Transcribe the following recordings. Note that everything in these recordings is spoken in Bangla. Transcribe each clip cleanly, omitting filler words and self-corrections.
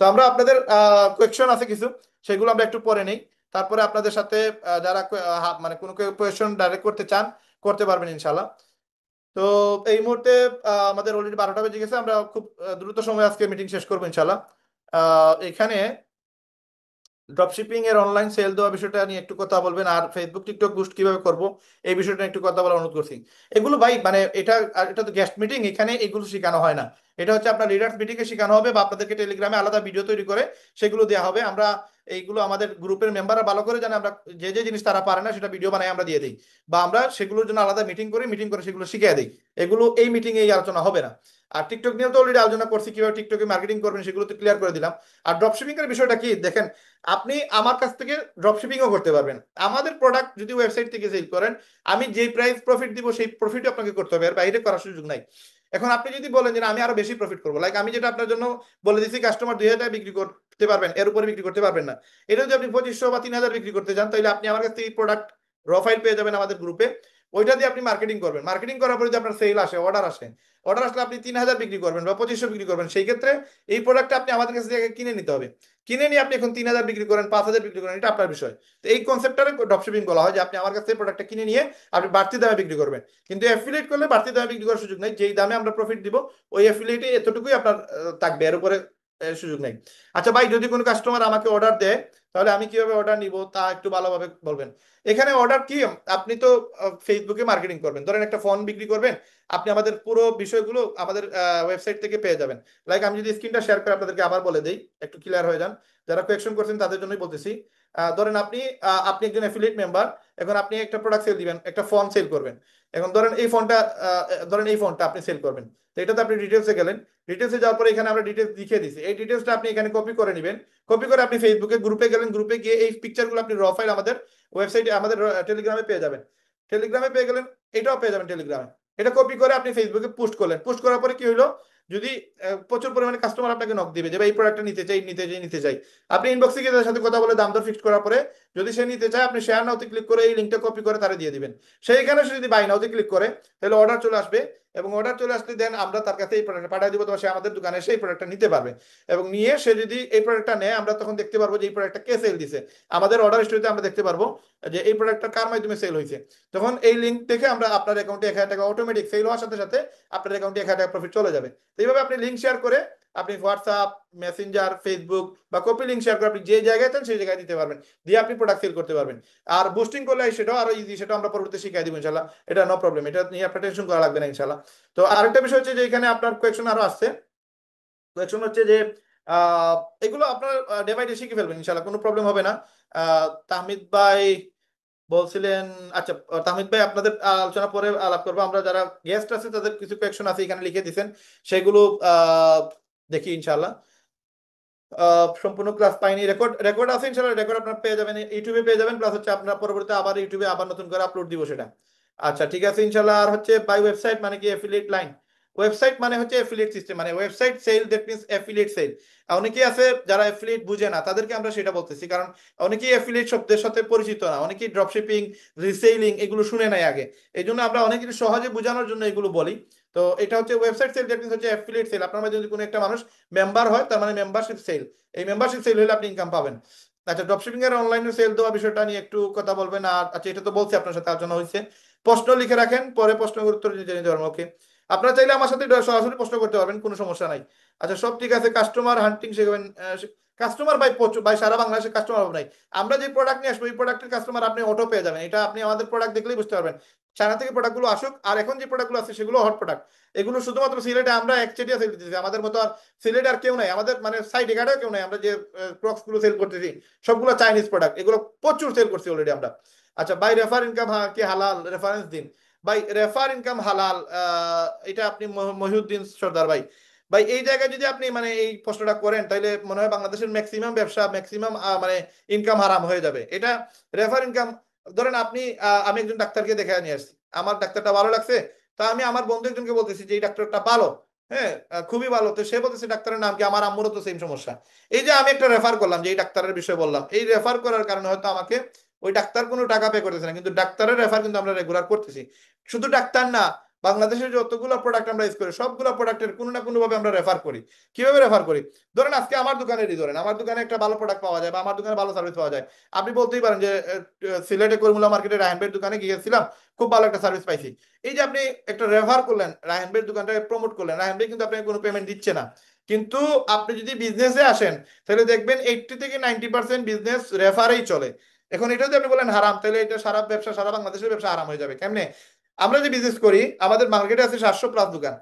তো আমরা আপনাদের কোয়েকশন আছে কিছু, সেগুলো আমরা একটু পরে নেই। তারপরে আপনাদের সাথে যারা মানে কোনো কোয়েকশন ডাইরেক্ট করতে চান করতে পারবেন ইনশাল্লাহ। তো এই মুহূর্তে আমাদের অলরেডি 12টা বেজে গেছে, আমরা খুব দ্রুত সময় আজকে মিটিং শেষ করবো ইনশাল্লাহ। এখানে ড্রপশিপিং এর অনলাইন সেল দেওয়া বিষয়টা নিয়ে একটু কথা বলবেন, আর ফেসবুক টিকটক বুস্ট কিভাবে করব এই বিষয়টা নিয়ে একটু কথা বলার অনুরোধ করছি। এগুলো ভাই মানে এটা তো গেস্ট মিটিং, এখানে এগুলো শেখানো হয় না। এটা হচ্ছে আপনার লিডার্স মিটিং এ শেখানো হবে, বা আপনাদেরকে টেলিগ্রামে আলাদা ভিডিও তৈরি করে সেগুলো দেওয়া হবে। আমরা এইগুলো আমাদের গ্রুপের মেম্বাররা ভালো করে জানে, আমরা যে যে জিনিস তারা পারে না সেটা ভিডিও বানাই আমরা দিয়ে দিই, বা আমরা সেগুলোর জন্য আলাদা মিটিং করি, মিটিং করে সেগুলো শিখিয়ে দিই। এগুলো এই মিটিং এই আলোচনা হবে না। আর টিকটক নিয়েও তো অলরেডি আলোচনা করছি, কিভাবে টিকটকে মার্কেটিং করবেন সেগুলো তো ক্লিয়ার করে দিলাম। আর ড্রপশিপিং এর বিষয়টা কি দেখেন, আপনি আমার কাছ থেকে ড্রপশিপিংও করতে পারবেন। আমাদের প্রোডাক্ট যদি ওয়েবসাইট থেকে সেল করেন, আমি যেই প্রাইস প্রফিট দিব সেই প্রফিট আপনাকে করতে হবে, এর বাইরে করার সুযোগ নাই। এখন আপনি যদি বলেন যে না, আমি আরো বেশি প্রফিট করবো, লাইক আমি যেটা আপনার জন্য বলে দিচ্ছি, কাস্টমার 2,000 বিক্রি করতে পারবেন, এর উপরে বিক্রি করতে পারবেন না। এটা যদি আপনি 2,500 বা 3,000 বিক্রি করতে চান, তাহলে আপনি আমার কাছ থেকে প্রোডাক্ট র ফাইল পেয়ে যাবেন আমাদের গ্রুপে। ওইটা দিয়ে আপনি মার্কেটিং করবেন, মার্কেটিং করার পরে যদি আপনার সেল আসে, অর্ডার আসে, অর্ডার আসলে আপনি 3,000 বিক্রি করবেন বা 2,500 বিক্রি করবেন, সেই ক্ষেত্রে এই প্রোডাক্টটা আপনি আমাদের কাছ থেকে কিনে নিতে হবে। কিনে নিয়ে আপনি এখন 3,000 বিক্রি করেন, 5,000 বিক্রি করেন, এটা আপনার বিষয়। তো এই কনসেপ্টটারে ড্রপশিপিং বলা হয়, যে আপনি আমার কাছ থেকে প্রোডাক্টটা কিনে নিয়ে আপনি বাড়তি দামে বিক্রি করবেন। কিন্তু অ্যাফিলিয়েট করলে বাড়তি দামে বিক্রি করার সুযোগ নেই, যেই দামে আমরা প্রফিট দিব ওই অ্যাফিলিয়েটে এতটুকুই আপনার থাকবে, এর উপরে সুযোগ নেই। আচ্ছা ভাই, যদি কোনো কাস্টমার আমাকে অর্ডার দেয়, তাহলে আমি কিভাবে অর্ডার নিব তা একটু ভালোভাবে বলবেন। এখানে অর্ডার কি, আপনি তো ফেসবুকে মার্কেটিং করবেন, ধরেন একটা ফোন বিক্রি করবেন, আপনি আমাদের পুরো বিষয়গুলো আমাদের ওয়েবসাইট থেকে পেয়ে যাবেন। লাইক আমি যদি স্ক্রিনটা শেয়ার করে আপনাদেরকে আবার বলে দেই, একটু ক্লিয়ার হয়ে যান। যারা কোয়েকশন করছেন তাদের জন্যই বলতেছি। ধরেন আপনি একজন অ্যাফিলিয়েট মেম্বার, এখন আপনি একটা প্রোডাক্ট সেল দিবেন, একটা ফোন সেল করবেন। এখন ধরেন এই ফোনটা আপনি সেল করবেন। তো এটাতে আপনি ডিটেলসে গেলেন, ডিটেলসে যাওয়ার পরে এখানে আমরা ডিটেলস লিখে দিছি, এই ডিটেলসটা আপনি এখানে কপি করে নেবেন। কপি করে আপনি ফেসবুকে গ্রুপে গেলেন, গ্রুপে গিয়ে এই পিকচারগুলো আপনি র ফাইল আমাদের ওয়েবসাইটে, আমাদের টেলিগ্রামে পেয়ে যাবেন। টেলিগ্রামে পেয়ে গেলেন, এটাও পেয়ে যাবেন টেলিগ্রামে। এটা কপি করে আপনি ফেসবুকে পোস্ট করলেন, পোস্ট করার পরে কি হলো, যদি প্রচুর পরিমাণে কাস্টমার আপনাকে নক দিবে যে ভাই এই প্রোডাক্টটা নিতে চাই, নিতে চাই, নিতে চাই, আপনি ইনবক্সে গিয়ে তাদের সাথে কথা বলে দাম দর ফিক্স করার পরে যদি সে নিতে চায়, আপনি শেয়ার নাওতে ক্লিক করে এই লিঙ্কটা কপি করে তারা দিয়ে দিবেন। সেইখানে সে যদি বাই নাওতে ক্লিক করে, তাহলে অর্ডার চলে আসবে। এবং অর্ডার চলে আসলে দেন আমরা তার কাছে এই প্রোডাক্ট পাঠিয়ে দিব, তো সে আমাদের দোকানে সেই প্রোডাক্টটা নিতে পারবে। এবং নিয়ে সে যদি এই প্রোডাক্টটা নেয়, আমরা তখন দেখতে পারবো যে এই প্রোডাক্টটা কে সেল দিছে। আমাদের অর্ডার হিস্ট্রিতে আমরা দেখতে পারবো যে এই প্রোডাক্টটা কার মাধ্যমে সেল হয়েছে। তখন এই লিঙ্ক থেকে আমরা আপনার অ্যাকাউন্টে 1,000 টাকা অটোমেটিক সেল হওয়ার সাথে সাথে আপনার অ্যাকাউন্টে 1,000 টাকা প্রফিট চলে যাবে। তো এইভাবে আপনি লিঙ্ক শেয়ার করে আপনি হোয়াটসঅ্যাপ, মেসেঞ্জার, ফেসবুক বা কপি লিঙ্ক শেয়ার করে আপনি যে জায়গায় চান সেই জায়গায় দিতে পারবেন, দিয়ে আপনি প্রোডাক্ট সেল করতে পারবেন। আর বুস্টিং করলে সেটাও আরো ইজি, সেটা আমরা পরবর্তী শিখিয়ে দিব ইনশাল্লাহ। এটা নো প্রবলেম, এটা নিয়ে আপনার টেনশন করা লাগবে না ইনশাল্লাহ। তো আরেকটা বিষয় হচ্ছে যে এখানে আপনার কোয়েকশন আরো আসছে। কোয়েকশন হচ্ছে যে আহ, এগুলো আপনার ডে বাই ডে শিখে ফেলবেন ইনশাল্লাহ, কোনো প্রবলেম হবে না। তাহমিদ ভাই বলছিলেন, আচ্ছা তাহমিদ ভাই আপনাদের আলোচনা পরে আলাপ করবো। আমরা যারা গেস্ট আছে তাদের কিছু কোয়েকশন আছে এখানে লিখে দিয়েছেন, সেগুলো দেখি ইনশাল্লাহ। সম্পূর্ণ ক্লাস পাইনি, রেকর্ড রেকর্ড আছে ইনশাল্লাহ, রেকর্ড আপনার পেয়ে যাবেন, ইউটিউবে পেয়ে যাবেন, প্লাস হচ্ছে আপনার পরবর্তীতে আবার ইউটিউবে আবার নতুন করে আপলোড দিব সেটা। আচ্ছা ঠিক আছে ইনশাল্লাহ। আর হচ্ছে বাই ওয়েবসাইট মানে কি, এফিলিয়েট লাইন। ওয়েবসাইট মানে হচ্ছে এফিলিয়েট সিস্টেম, মানে website sale, that means affiliate sale. অনেকেই আছে যারা এফিলিয়েট বুঝে না, তাদেরকে আমরা সেটা বলতেছি, কারণ অনেকেই এফিলিয়েট শব্দের সাথে পরিচিত না, অনেকেই ড্রপশিপিং, রিসেলিং এগুলো শুনে নাই আগে। এই জন্য আমরা অনেক কিছু সহজে বোঝানোর জন্য এগুলো বলি। তো এটা হচ্ছে ওয়েবসাইট সেল, দ্যাট মিন্স হচ্ছে এফিলিয়েট সেল। আপনার মাঝে যদি কোনো একটা মানুষ মেম্বার হয়, তার মানে মেম্বারশিপ সেল। এই মেম্বারশিপ সেল হলে আপনি ইনকাম পাবেন। আচ্ছা, ড্রপশিপিং এর অনলাইনে সেল দেওয়া বিষয়টা নিয়ে একটু কথা বলবেন। আর আচ্ছা, এটা তো বলছি আপনার সাথে আলোচনা হয়েছে। প্রশ্ন লিখে রাখেন, পরে প্রশ্নের উত্তর নিজে নিতে পারবেন। ওকে, আপনারা চাইলে আমার সাথে সরাসরি প্রশ্ন করতে পারবেন, কোনো সমস্যা নাই। আচ্ছা সব ঠিক আছে। কাস্টমার হান্টিং শিখবেন। কাস্টমার ভাই প্রচুর ভাই, সারা বাংলাদেশে কাস্টমার নাই। আমরা যে প্রোডাক্ট নিয়ে আসবো এই প্রোডাক্টের কাস্টমার আপনি অটো পেয়ে যাবেন, এটা আপনি আমাদের প্রোডাক্ট দেখলেই বুঝতে পারবেন। চায়না থেকে প্রোডাক্টগুলো আসুক, আর এখন যে প্রোডাক্টগুলো আছে সেগুলো হট প্রোডাক্ট। এগুলো শুধুমাত্র সিলেটে আমরা একচেটিয়া সেল দিতেছি, আমাদের মতো আর সিলেটে আর কেউ নাই, আমাদের মানে সাইড এগারটাও কেউ নাই। আমরা যে ক্রক্স গুলো সেল করতেছি সবগুলো চাইনিজ প্রোডাক্ট, এগুলো প্রচুর সেল করছি অলরেডি আমরা। আচ্ছা বাই রেফার ইনকাম কি হালাল, রেফারেন্স দিন। ভাই রেফার ইনকাম হালাল, এটা আপনি মহিউদ্দিন সর্দার ভাই, ভাই এই জায়গায় যদি আপনি মানে এই প্রশ্নটা করেন, তাহলে মনে হয় বাংলাদেশের ম্যাক্সিমাম ব্যবসা, ম্যাক্সিমাম মানে ইনকাম হারাম হয়ে যাবে। এটা রেফার ইনকাম, ধরেন আপনি আমি একজন ডাক্তারকে দেখে নিয়ে আসছি, আমার ডাক্তারটা ভালো লাগছে, তা আমি আমার বন্ধু একজনকে বলতেছি যে এই ডাক্তারটা ভালো, হ্যাঁ খুবই ভালো, তো সে বলতেছে ডাক্তারের নাম কি, আমার আম্মুরও তো সেম সমস্যা। এই যে আমি একটা রেফার করলাম, যে এই ডাক্তারের বিষয়ে বললাম, এই রেফার করার কারণে হয়তো আমাকে ওই ডাক্তার কোনো টাকা পে করতেছে না, কিন্তু ডাক্তারের রেফার কিন্তু আমরা রেগুলার করতেছি। শুধু ডাক্তার না, বাংলাদেশের যতগুলো প্রোডাক্ট আমরা ইউজ করি সবগুলো প্রোডাক্টের কোনো না কোনো ভাবে আমরা রেফার করি। কিভাবে রেফার করি? ধরেন আজকে আমার দোকানেরই ধরেন, আমার দোকানে একটা ভালো প্রোডাক্ট পাওয়া যায় বা আমার দোকানে ভালো সার্ভিস পাওয়া যায়। আপনি বলতেই পারেন যে সিলেটে করিমুল্লাহ মার্কেটে রায়হান ভাইয়ের দোকানে গিয়েছিলাম, খুব ভালো একটা সার্ভিস পাইছি। এই যে আপনি একটা রেফার করলেন, রায়হান ভাইয়ের দোকানটাকে প্রমোট করলেন, রায়হান ভাই কিন্তু আপনাকে কোনো পেমেন্ট দিচ্ছে না। কিন্তু আপনি যদি বিজনেসে আসেন তাহলে দেখবেন 80 থেকে 90% বিজনেস রেফারেই চলে। এখন এটা যদি আপনি বলেন হারাম, তাহলে এটা সারা ব্যবসা, সারা বাংলাদেশের ব্যবসা হারাম হয়ে যাবে কেমনে? আমরা যে বিজনেস করি, আমাদের মার্কেটে আছে 700+ দোকান।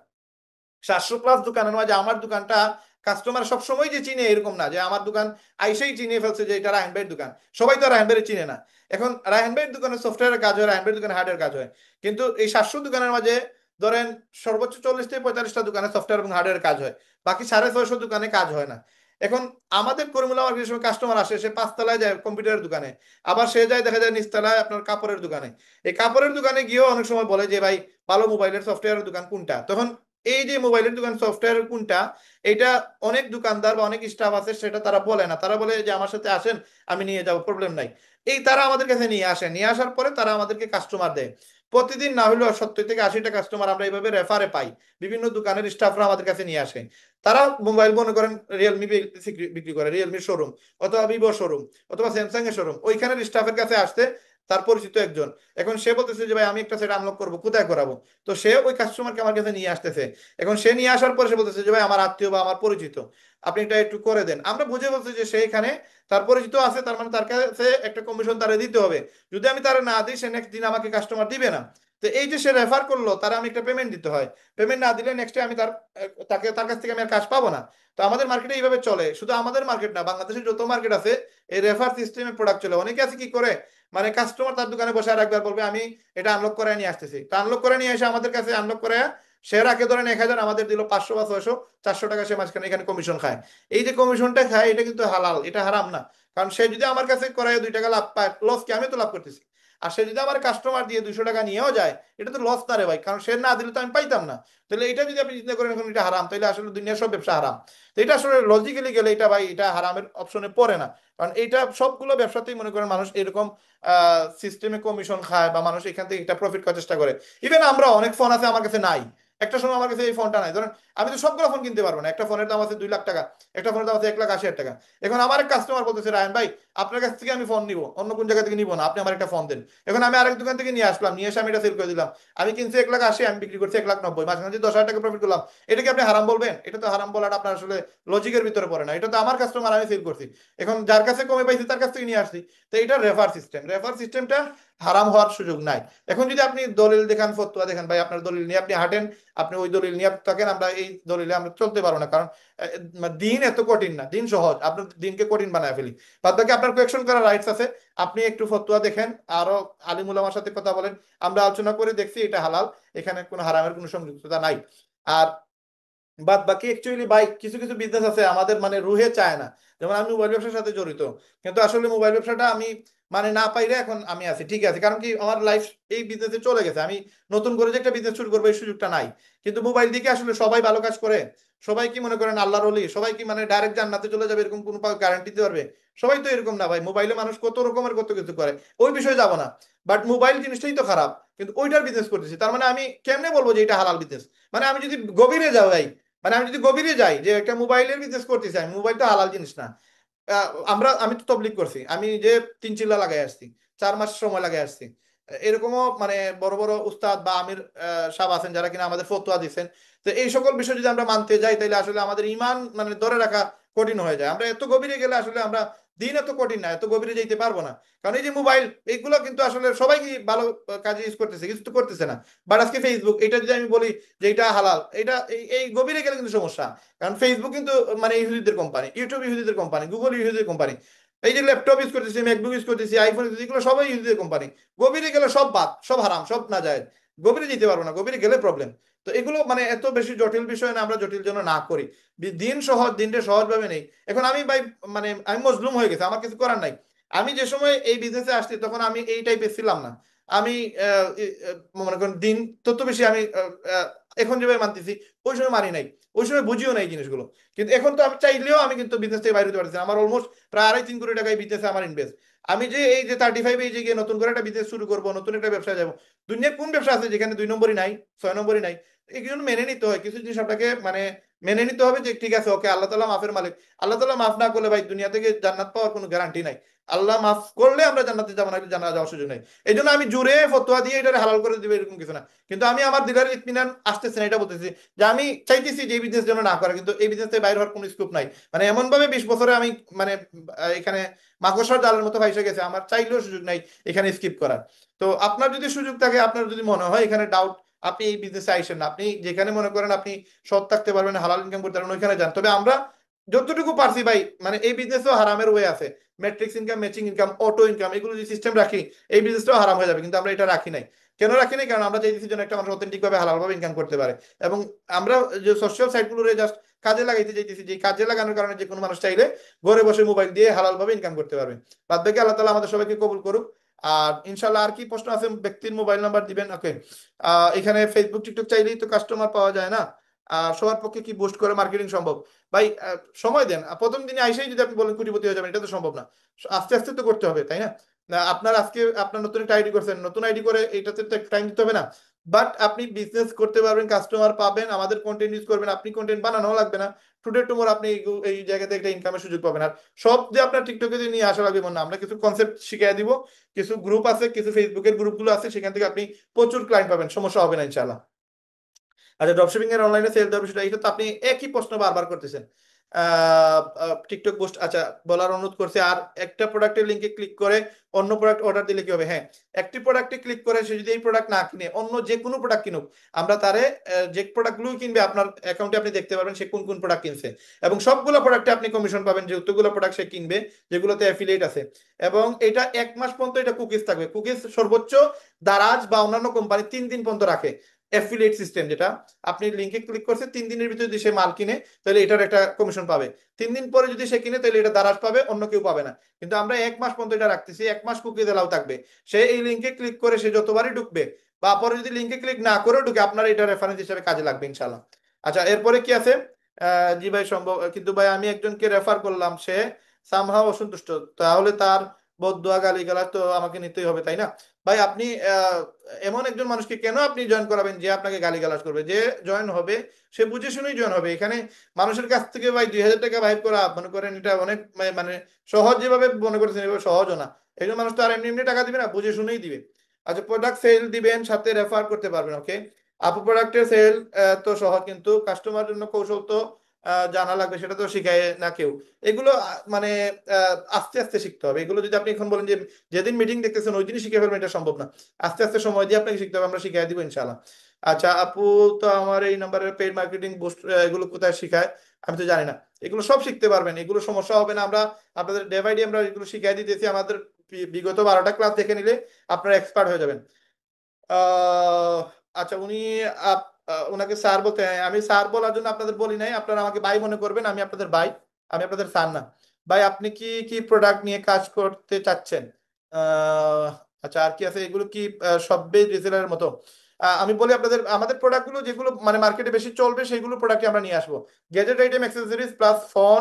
700+ দোকানের মাঝে আমার দোকানটা কাস্টমার সবসময় যে চিনে এরকম না, যে আমার দোকান আইসেই চিনে ফেলছে যে এটা রায়হান ভাইয়ের দোকান। সবাই তো রায়হান ভাইয়ের চিনে না। এখন রায়হান ভাইয়ের দোকানে সফটওয়্যারের কাজ হয়, রায়হান ভাইয়ের দোকানে হার্ডওয়্যার কাজ হয়। কিন্তু এই 700 দোকানের মাঝে ধরেন সর্বোচ্চ 40 থেকে 45টা দোকানে সফটওয়্যার এবং হার্ডওয়্যার কাজ হয়, বাকি 650 দোকানে কাজ হয় না। এখন আমাদের করিমুল্লাহ মার্কেটের সময় কাস্টমার আসে, সে 5 তলায় যায় কম্পিউটারের দোকানে, আবার সে যায় দেখা যায় নিচতলায় আপনার কাপড়ের দোকানে। এই কাপড়ের দোকানে গিয়েও অনেক সময় বলে যে ভাই ভালো মোবাইলের সফটওয়্যারের দোকান কোনটা। তখন এই যে মোবাইলের দোকান সফটওয়্যার কোনটা, এটা অনেক দোকানদার বা অনেক স্টাফ আছে সেটা তারা বলে না, তারা বলে যে আমার সাথে আসেন, আমি নিয়ে যাব, প্রবলেম নাই। এই তারা আমাদের কাছে নিয়ে আসে, নিয়ে আসার পরে তারা আমাদেরকে কাস্টমার দেয়। প্রতিদিন না হলেও 70 থেকে 80টা কাস্টমার আমরা এইভাবে রেফারে পাই। বিভিন্ন দোকানের স্টাফরা আমাদের কাছে নিয়ে আসে। তারা মোবাইল মনে করেন রিয়েলমি বিক্রি করে, রিয়েলমির শোরুম অথবা ভিভো শোরুম অথবা স্যামসাং এর শোরুম, ওইখানের স্টাফের কাছে আসতে তার পরিচিত একজন। এখন সে বলতেছে যে ভাই আমি একটা সেট আনলক করবো, কোথায় করাবো? তো সে ওই কাস্টমারকে আমার কাছে নিয়ে আসতেছে। এখন সে নিয়ে আসার পরে সে বলতেছে যে ভাই আমার আত্মীয় বা আমার পরিচিত, আপনি এটা একটু করে দেন। আমরা বুঝে বলছি যে সে এখানে তার পরিচিত আছে, তার মানে তার কাছে একটা কমিশন তারা দিতে হবে। যদি আমি তারা না দিই, সে নেক্সট দিন আমাকে কাস্টমার দিবে না। তো এই যে সে রেফার করলো, তারা আমি একটা পেমেন্ট দিতে হয়। পেমেন্ট না দিলে নেক্সট আমি তার কাছ থেকে আমি আর কাজ পাবো না। তো আমাদের মার্কেটে এইভাবে চলে। শুধু আমাদের মার্কেট না, বাংলাদেশের যত মার্কেট আছে এই রেফার সিস্টেমে প্রোডাক্ট চলে। অনেকে আছে কি করে, মানে কাস্টমার তার দোকানে বসে আর একবার বলবে আমি এটা আনলক করে নিয়ে আসতেছি, তো আনলক করে নিয়ে এসে আমাদের কাছে আনলক করে সে রাখে ধরেন 1000, আমাদের দিল 500 বা 600, 400 টাকা সে মাঝখানে এখানে কমিশন খায়। এই যে কমিশনটা খায় এটা কিন্তু হালাল, এটা হারাম না। কারণ সে যদি আমার কাছে করায় 2 টাকা লাভ পায়, লস কি? আমি তো লাভ করতেছি। আর সে যদি আমার কাস্টমার দিয়ে 200 টাকা নিয়েও যায়, এটা তো লস না রে ভাই, কারণ সে না দিলে তো আমি পাইতাম না। তাহলে এটা যদি আপনি চিন্তা করেন এখন এটা হারাম, তাহলে আসলে দুনিয়ার সব ব্যবসা হারাম। তো এটা আসলে লজিক্যালি গেলে এটা ভাই এটা হারামের অপশনে পড়ে না। কারণ এটা সবগুলো ব্যবসাতেই মনে করেন মানুষ এরকম সিস্টেমে কমিশন খায় বা মানুষ এখান থেকে একটা প্রফিট করার চেষ্টা করে। ইভেন আমরা অনেক ফোন আছে আমার কাছে নাই, একটা সময় আমার কাছে এই ফোনটা নাই, ধরেন আমি তো সবগুলো ফোন কিনতে পারবো না, একটা ফোনের দাম আছে 2 লাখ টাকা, একটা ফোনের দাম আছে 1,80,000 টাকা। এখন আমার এক কাস্টমার বলতেছে রায়ন ভাই আপনার কাছ থেকে আমি ফোন নিবো, অন্য কোন জায়গা থেকে নিবো না, আপনি আমার একটা ফোন দেন। এখন আমি আরেক দোকান থেকে নিয়ে আসলাম, নিয়ে এসে আমি এটা সেল করে দিলাম। আমি কিনছি 1,80,000, আমি বিক্রি করছি 1,90,000, মাঝখানে যে 10,000 টাকা প্রফিট করলাম, এটা কি আপনি হারাম বলবেন? এটা তো হারাম বলাটা আপনার আসলে লজিকের ভিতরে পড়ে না। এটা তো আমার কাস্টমার, আমি সেল করছি, এখন যার কাছে কমে পাইছি তার কাছ থেকে নিয়ে আসছি। তো এটা রেফার সিস্টেম, রেফার সিস্টেমটা হারাম হওয়ার সুযোগ নাই। এখন যদি আপনি দলিল দেখান, ফতোয়া দেখেন, ভাই আপনার দলিল নিয়ে আপনি হাঁটেন, আপনি ওই দলিল নিয়ে থাকেন, আমরা এই দলিলে আমরা চলতে পারবো না। কারণ দিন এত কঠিন না, দিন সহজ, আপনার দিনকে কঠিন বানায় ফেলি। বাদ বাকি আপনার কোয়েকশন করার রাইটস আছে। আপনি একটু ফতোয়া দেখেন, আরো আলিম উলামার সাথে কথা বলেন, আমরা আলোচনা করে দেখছি এটা হালাল, এখানে কোনো হারামের কোনো সংযুক্ততা নাই। আর বাদ বাকি অ্যাকচুয়ালি ভাই কিছু কিছু বিজনেস আছে আমাদের মানে রুহে চায় না। যেমন আমি মোবাইল ব্যবসার সাথে জড়িত, কিন্তু আসলে মোবাইল ব্যবসাটা আমি মানে না পাইলে এখন আমি আছি ঠিক আছে, কারণ কি আমার লাইফ এই বিজনেসে চলে গেছে। আমি নতুন করে যে একটা বিজনেস শুরু করবো এই সুযোগটা নাই। কিন্তু মোবাইল দিকে আসলে সবাই ভালো কাজ করে, সবাই কি মনে করেন আল্লাহর ওলি, সবাই কি মানে ডাইরেক্ট জান্নাতে চলে যাবে এরকম কোনো গ্যারান্টি দিতে পারবে? সবাই তো এরকম না ভাই, মোবাইলে মানুষ কত রকমের কত কিছু করে, ওই বিষয়ে যাব না। বাট মোবাইল জিনিসটাই তো খারাপ, কিন্তু ওইটার বিজনেস করতেছি, তার মানে আমি কেমনে বলবো যে এটা হালাল বিজনেস? মানে আমি যদি গভীরে যাই, মানে আমি যদি গভীরে যাই যে একটা মোবাইলের বিজনেস করতেছি, আমি মোবাইল তো হালাল জিনিস না। আমি তো তবলিগ করছি, আমি যে 3 চিল্লা লাগাই আসছি, 4 মাস সময় লাগাই আসছি। এরকমও মানে বড় বড় উস্তাদ বা আমির সাহেব আছেন যারা কিনা আমাদের ফতোয়া দিচ্ছেন। তো এই সকল বিষয় যদি আমরা মানতে যাই তাহলে আসলে আমাদের ইমান মানে ধরে রাখা কঠিন হয়ে যায়। আমরা এত গভীরে গেলে আসলে আমরা দিন এত কঠিন না, এত গভীরে যেতে পারবো না। কারণ এই যে মোবাইল এইগুলো কিন্তু আসলে সবাই কি ভালো কাজে ইউজ করতেছে? কিছু তো করতেছে না। বাট আজকে ফেসবুক, এটা যদি আমি বলি যে এটা হালাল, এটা এই গভীরে গেলে কিন্তু সমস্যা। কারণ ফেসবুক কিন্তু মানে ইহুদিদের কোম্পানি, ইউটিউব ইহুদিদের কোম্পানি, গুগল ইহুদিদের কোম্পানি, এই যে ল্যাপটপ ইউজ করতেছি, ম্যাকবুক ইউজ করতেছি, আইফোন ইউজ করতেছি, এগুলো সবাই ইহুদিদের কোম্পানি। গভীরে গেলে সব বাদ, সব হারাম, সব না যায়। গভীরে যেতে পারবো না, গভীরে গেলে প্রবলেম। তো এগুলো মানে এত বেশি জটিল বিষয় না, আমরা জটিল জন্য না করি। দিন সহজ, দিনটা সহজ ভাবে নেই। এখন আমি ভাই মানে আমি মজলুম হয়ে গেছি, আমার কিছু করার নাই। আমি যে সময় এই বিজনেসে আসছি তখন আমি এই টাইপের ছিলাম না। আমি মনে করেন দিন তত বেশি আমি এখন যেভাবে মানতেছি ওই সময় মানি নাই, ওই সময় বুঝিও নাই এই জিনিসগুলো। কিন্তু এখন তো আমি চাইলেও আমি কিন্তু বিজনেস থেকে বাইরে হতে পারতেছি না। আমার অলমোস্ট প্রায় 2.5-3 কোটি টাকা এই বিজনেসে আমার ইনভেস্ট। আমি যে এই যে 35 এই যে গিয়ে নতুন করে একটা বিজনেস শুরু করবো, নতুন একটা ব্যবসা যাবো, দুনিয়ার কোন ব্যবসা আছে যেখানে 2 নম্বরই নাই, 6 নম্বরই নাই? এই জন্য মেনে নিতে হয় কিছু জিনিস, আপনাকে মানে মেনে নিতে হবে যে ঠিক আছে ওকে, আল্লাহ তাআলা মাফের মালিক। আল্লাহ তাআলা মাফ না করলে ভাই দুনিয়া থেকে জান্নাত পাওয়ার কোনো গ্যারান্টি নাই। আল্লাহ মাফ করলে আমরা জান্নাতে যাবো, না জান্নাতে যাওয়ার সুযোগ নেই। এই জন্য আমি জুড়ে ফতোয়া দিয়ে এটা হালাল করে দিবে এরকম কিছু না। কিন্তু আমি আমার দিলের ইতমিনান আসতেছে না এটা বলতেছি, যে আমি চাইতেছি যে এই বিজনেস যেন না করে, কিন্তু এই বিজনেস থেকে বাইরে হওয়ার কোনো স্কোপ নাই। মানে এমন ভাবে 20 বছরে আমি মানে এখানে মাকড়সার জালের মতো ভাইসে গেছে, আমার চাইলেও সুযোগ নাই এখানে স্কিপ করার। তো আপনার যদি সুযোগ থাকে, আপনার যদি মনে হয় এখানে ডাউট, আপনি এই বিজনেসে আইসেন না, আপনি যেখানে মনে করেন আপনি সৎ থাকতে পারবেন, হালাল ইনকাম করতে পারবেন, ওইখানে যান। তবে আমরা যতটুকু পারছি ভাই, মানে এই বিজনেসও হারামের ওয়ে আছে, matrix income, matching income, auto income, এগুলো যে সিস্টেম রাখি, এই বিজনেসটাও হারাম হয়ে যাবে, কিন্তু আমরা এটা রাখি নাই। কেন রাখি নাই? কারণ আমরা চাইছি যেন একটা মানুষ অথেন্টিক ভাবে হালাল ভাবে ইনকাম করতে পারে। এবং আমরা যে সোশ্যাল সাইটগুলো জাস্ট কাজে লাগাইতে চাইতেছি, যে কাজে লাগানোর কারণে যে কোনো মানুষ চাইলে ঘরে বসে মোবাইল দিয়ে হালাল ভাবে ইনকাম করতে পারবে। বাদ বাকি আল্লাহ তাআলা আমাদের সবাইকে কবুল করুক। আর ইনশাল্লাহ আর কি প্রশ্ন আছে? ব্যক্তির মোবাইল নাম্বার দিবেন, ওকে। এখানে ফেসবুক টিকটক চাইলেই তো কাস্টমার পাওয়া যায় না। সবার পক্ষে কি বুস্ট করে মার্কেটিং সম্ভব? ভাই সময় দেন। প্রথম দিনে আইসেই যদি আপনি বলেন কোটিপতি হয়ে যাবেন, এটা তো সম্ভব না। আস্তে আস্তে তো করতে হবে, তাই না? না, আপনার আজকে আপনার নতুন একটা আইডি করছেন, নতুন আইডি করে এটাতে তো টাইম দিতে হবে না? বাট আপনি বিজনেস করতে পারবেন, কাস্টমার পাবেন, আমাদের কন্টেন্ট ইউজ করবেন, আপনি কন্টেন্ট বানানো লাগবে না। টুডে টুমোর আপনি এই জায়গাতে একটা ইনকামের সুযোগ পাবেন। আর সব যে আপনার টিকটকে দিয়ে নিয়ে আসা লাগবে এমন না, আমরা কিছু কনসেপ্ট শিখিয়ে দিব। কিছু গ্রুপ আছে, কিছু ফেসবুকের গ্রুপগুলো আছে, সেখান থেকে আপনি প্রচুর ক্লায়েন্ট পাবেন, সমস্যা হবে না ইনশাআল্লাহ। আচ্ছা, ড্রপশিপিং এর অনলাইনে সেল দেওয়ার বিষয়টা, এটা তো আপনি একই প্রশ্ন বারবার করতেছেন। টিকটক পোস্ট, আচ্ছা, বলার অনুরোধ করছে। আর একটা প্রোডাক্টের লিঙ্কে ক্লিক করে অন্য প্রোডাক্ট অর্ডার দিলে কি হবে? হ্যাঁ, একটি প্রোডাক্টে ক্লিক করে সে যদি এই প্রোডাক্ট না কিনে অন্য যে কোনো প্রোডাক্ট কিনুক, আমরা তারে যে প্রোডাক্টগুলো কিনবে আপনার অ্যাকাউন্টে আপনি দেখতে পারবেন সে কোন কোন প্রোডাক্ট কিনছে। এবং সবগুলো প্রোডাক্টে আপনি কমিশন পাবেন, যে যতগুলো প্রোডাক্ট সে কিনবে যেগুলোতে অ্যাফিলিয়েট আছে। এবং এটা 1 মাস পর্যন্ত এটা কুকিজ থাকবে। কুকিজ সর্বোচ্চ দারাজ বা অন্যান্য কোম্পানি 3 দিন পর্যন্ত রাখে। অ্যাফিলিয়েট সিস্টেম যেটা, আপনি লিঙ্কে ক্লিক করছে, 3 দিনের ভিতরে যদি সে মাল কিনে তাহলে এটার একটা কমিশন পাবে। 3 দিন পরে যদি সে কিনে তাহলে এটা দারাজ পাবে, অন্য কেউ পাবে না। কিন্তু আমরা 1 মাস পর্যন্ত এটা রাখতেছি, 1 মাস কুকি এলাও থাকবে। সে এই লিঙ্কে ক্লিক করে সে যতবারই ঢুকবে, বা পরে যদি লিঙ্কে ক্লিক না করে ঢুকে, আপনার এটা রেফারেন্স হিসেবে কাজে লাগবে ইনশাল্লাহ। আচ্ছা, এরপরে কি আছে? জি ভাই সম্ভব, কিন্তু ভাই আমি একজনকে রেফার করলাম, সে সামহাও অসন্তুষ্ট, তাহলে তার বদদোয়া গালিগালাজ তো আমাকে নিতেই হবে, তাই না? ভাই আপনি এমন একজন মানুষকে কেন আপনি জয়েন করাবেন যে আপনাকে গালিগালাজ করবে? যে জয়েন হবে সে বুঝে শুনেই জয়েন হবে। এখানে মানুষের কাছ থেকে ভাই 2000 টাকা ভাইব করা মনে করেন এটা অনেক মানে সহজ যেভাবে মনে করছেন এভাবে সহজও না। একজন মানুষ তো আর এমনি এমনি টাকা দিবে না, বুঝে শুনেই দিবে। আচ্ছা, প্রোডাক্ট সেল দিবেন, সাথে রেফার করতে পারবেন, ওকে। আপু, প্রোডাক্টের সেল তো সহজ, কিন্তু কাস্টমার জন্য কৌশল তো জানা লাগবে, সেটা তো শিখায় না কেউ। এগুলো মানে আস্তে আস্তে শিখতে হবে। এগুলো যদি আপনি এখন বলেন যে যেদিন মিটিং দেখতেছেন ওই দিনই শিখে ফেলবেন, এটা সম্ভব না। আস্তে আস্তে সময় দিয়ে আপনাকে শিখতে হবে, আমরা শিখিয়ে দিব ইনশাল্লাহ। আচ্ছা আপু, তো আমার এই নাম্বারের পেড মার্কেটিং বুস্ট এগুলো কোথায় শিখায়? আমি তো জানি না। এগুলো সব শিখতে পারবেন, এগুলো সমস্যা হবে না। আমরা আপনাদের ডে বাই ডে আমরা এগুলো শিখিয়ে দিতেছি। আমাদের বিগত 12টা ক্লাস দেখে নিলে আপনারা এক্সপার্ট হয়ে যাবেন। আহ, আচ্ছা, উনি ওনাকে স্যার বলতে, হ্যাঁ, আমি স্যার বলার জন্য আপনাদের বলি নাই, আপনারা আমাকে ভাই মনে করবেন, আমি আপনাদের ভাই, আমি আপনাদের স্যার না। ভাই আপনি কি কি প্রোডাক্ট নিয়ে কাজ করতে চাচ্ছেন? আহ, আচ্ছা, আর কি আছে? এগুলো কি সব রিসেলারের মতো? আমি বলি আপনাদের, আমাদের প্রোডাক্টগুলো যেগুলো মানে মার্কেটে বেশি চলবে সেইগুলো প্রোডাক্ট আমরা নিয়ে আসবো। Gadget item, accessories plus phone,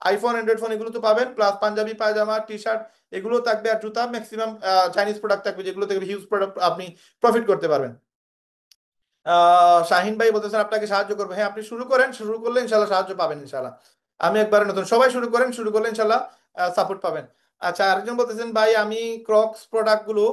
iPhone, Android phone, এগুলো তো পাবেন, প্লাস পাঞ্জাবি, পায়জামা, টি শার্ট, এগুলো থাকবে। আর জুতা ম্যাক্সিমাম চাইনিজ প্রোডাক্ট থাকবে, যেগুলো থেকে হিউজ প্রোডাক্ট আপনি প্রফিট করতে পারবেন। শাহিন ভাই বলতেছেন আপনাকে সাহায্য করবে। হ্যাঁ, আপনি শুরু করেন, শুরু করলে ইনশাল্লাহ সাহায্য পাবেন ইনশাল্লাহ। আমি একবারে নতুন, সবাই শুরু করেন, শুরু করলে ইনশাল্লাহ সাপোর্ট পাবেন। আচ্ছা, আরেকজন বলতেছেন ভাই আমি ক্রক্স প্রোডাক্ট গুলো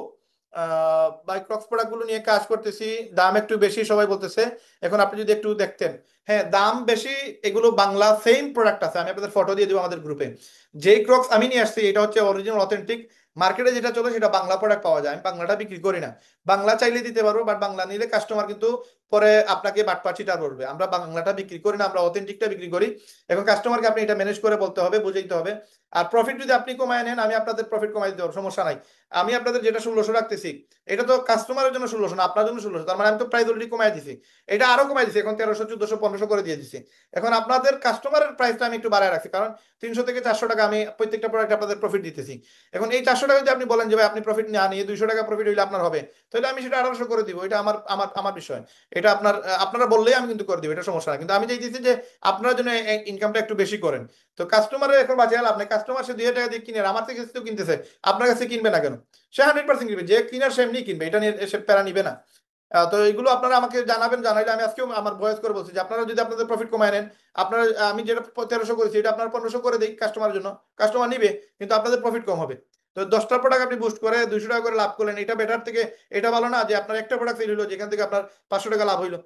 ভাই ক্রক্স প্রোডাক্ট গুলো নিয়ে কাজ করতেছি, দাম একটু বেশি সবাই বলতেছে। এখন আপনি যদি একটু দেখতেন। হ্যাঁ, দাম বেশি, এগুলো বাংলা সেম প্রোডাক্ট আছে, আমি আপনাদের ফটো দিয়ে দেবো আমাদের গ্রুপে। যেই ক্রক্স আমি নিয়ে আসছি এটা হচ্ছে অরিজিনাল অথেন্টিক। মার্কেটে যেটা চলে সেটা বাংলা প্রোডাক্ট পাওয়া যায়, আমি বাংলাটা বিক্রি করি না। বাংলা চাইলে দিতে পারবো, বাট বাংলা নিলে কাস্টমার কিন্তু পরে আপনাকে বাটপাচিটা করবে। আমরা বাংলাটা বিক্রি করি না, আমরা অথেন্টিকটা বিক্রি করি। এখন কাস্টমারকে আপনি এটা ম্যানেজ করে বলতে হবে, বুঝাইতে হবে। আর প্রফিট যদি আপনি কমায় নেন, আমি আপনাদের প্রফিট কমাই দিতে পারবো, সমস্যা নাই। আমি আপনাদের যেটা 1600 রাখতেছি, এটা তো কাস্টমারের জন্য 1600 না, আপনার জন্য 1600, তার মানে আমি তো প্রাইস অলরেডি কমাই দিছি। এটা আরো কমাই দিছি, এখন 1300, 1400, 1500 করে দিয়ে দিছি। এখন আপনাদের কাস্টমারের প্রাইসটা আমি একটু বাড়ায় রাখছি, কারণ 300 থেকে 400 টাকা আমি প্রত্যেকটা প্রোডাক্ট আপনাদের প্রফিট দিতেছি। এখন এই 400 টাকা যদি আপনি বলেন যে ভাই আপনি প্রফিট না নিয়ে 200 টাকা প্রফিট হইলে আপনার হবে, তাহলে আমি সেটা 1800 করে দিব। এটা আমার আমার আমার বিষয়। এটা আপনারা বললেই আমি কিন্তু করে দিব, এটা সমস্যা না। কিন্তু আমি চাইতেছি যে আপনারা জন্য ইনকামটা একটু বেশি করেন। তো কাস্টমারের এখন বাঁচিয়ে লাভ নেই। কাস্টমার সে 2 টাকা দিয়ে কিনে আমার থেকে তো কিনতেছে, আপনার কাছে কিনবে না কেন? সে 100% কিনবে, যে কিনার সে এমনি কিনবে, এটা নিয়ে সে প্যারা নিবে না। তো এগুলো আপনারা আমাকে জানাবেন, জানাইলে আমি আজকেও আমার ভয়েস করে বলছি যে আপনারা যদি আপনাদের প্রফিট কমায় নেন, আপনারা আমি যেটা 1300 করেছি এটা আপনারা 1500 করে দিই কাস্টমারের জন্য, কাস্টমার নিবে, কিন্তু আপনাদের প্রফিট কম হবে। তো 10টা প্রোডাক্ট আপনি বুস্ট করে 200 টাকা করে লাভ করলেন, এটা বেটার থেকে এটা ভালো না যে আপনার একটা প্রোডাক্ট সেল হলো যেখান থেকে আপনার 500 টাকা লাভ হইলো।